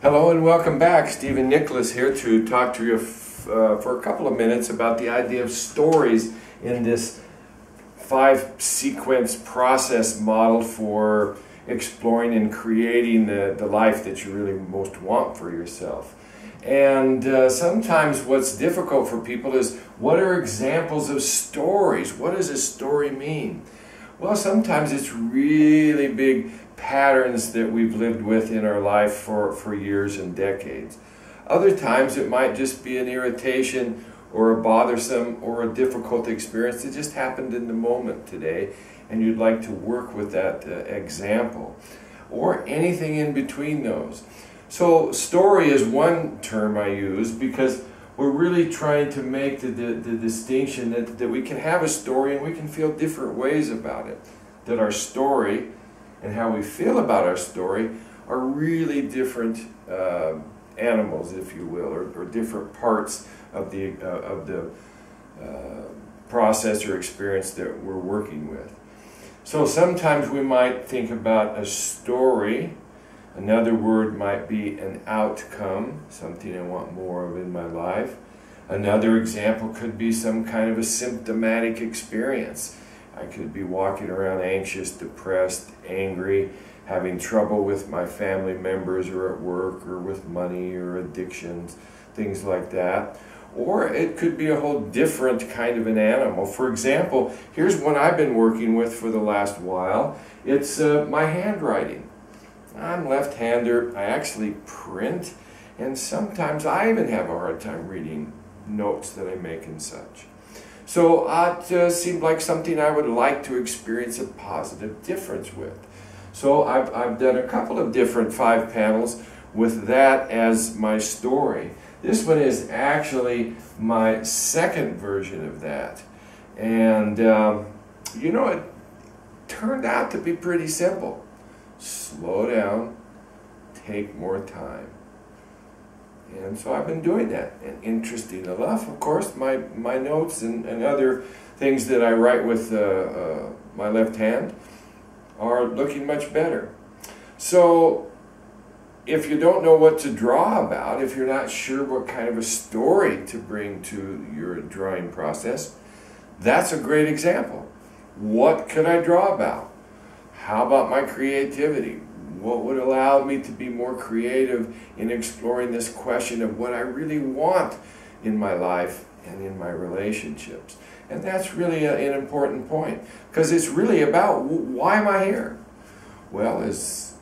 Hello and welcome back. Stephen Nicholas here to talk to you for a couple of minutes about the idea of stories in this 5-sequence process model for exploring and creating the life that you really most want for yourself. And sometimes what's difficult for people is, what are examples of stories? What does a story mean? Well, sometimes it's really big patterns that we've lived with in our life for years and decades. Other times it might just be an irritation or a bothersome or a difficult experience that just happened in the moment today, and you'd like to work with that example, or anything in between those. So story is one term I use because we're really trying to make the distinction that we can have a story and we can feel different ways about it. That our story and how we feel about our story are really different animals, if you will, or different parts of the process or experience that we're working with. So sometimes we might think about a story. Another word might be an outcome, something I want more of in my life. Another example could be some kind of a symptomatic experience. I could be walking around anxious, depressed, angry, having trouble with my family members or at work or with money or addictions, things like that. Or it could be a whole different kind of an animal. For example, here's one I've been working with for the last while. It's my handwriting. I'm left-hander, I actually print, and sometimes I even have a hard time reading notes that I make and such. So it seemed like something I would like to experience a positive difference with. So I've done a couple of different 5 panels with that as my story. This one is actually my second version of that. And you know, it turned out to be pretty simple. Slow down, take more time. And so I've been doing that. And interesting enough, of course, my notes and other things that I write with my left hand are looking much better. So if you don't know what to draw about, if you're not sure what kind of a story to bring to your drawing process, that's a great example. What could I draw about? How about my creativity? What would allow me to be more creative in exploring this question of what I really want in my life and in my relationships? And that's really an important point, because it's really about, why am I here? Well, as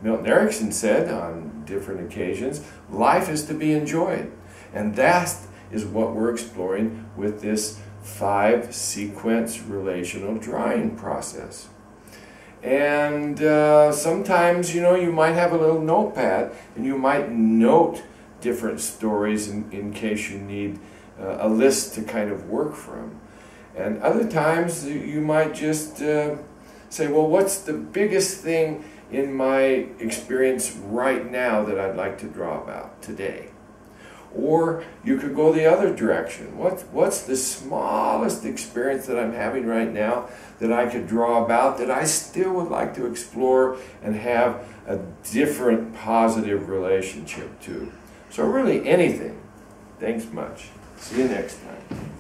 Milton Erickson said on different occasions, life is to be enjoyed. And that is what we're exploring with this 5-sequence relational drawing process. And sometimes, you know, you might have a little notepad and you might note different stories in case you need a list to kind of work from. And other times you might just say, well, what's the biggest thing in my experience right now that I'd like to draw about today? Or you could go the other direction. What's the smallest experience that I'm having right now that I could draw about that I still would like to explore and have a different positive relationship to? So really anything. Thanks much. See you next time.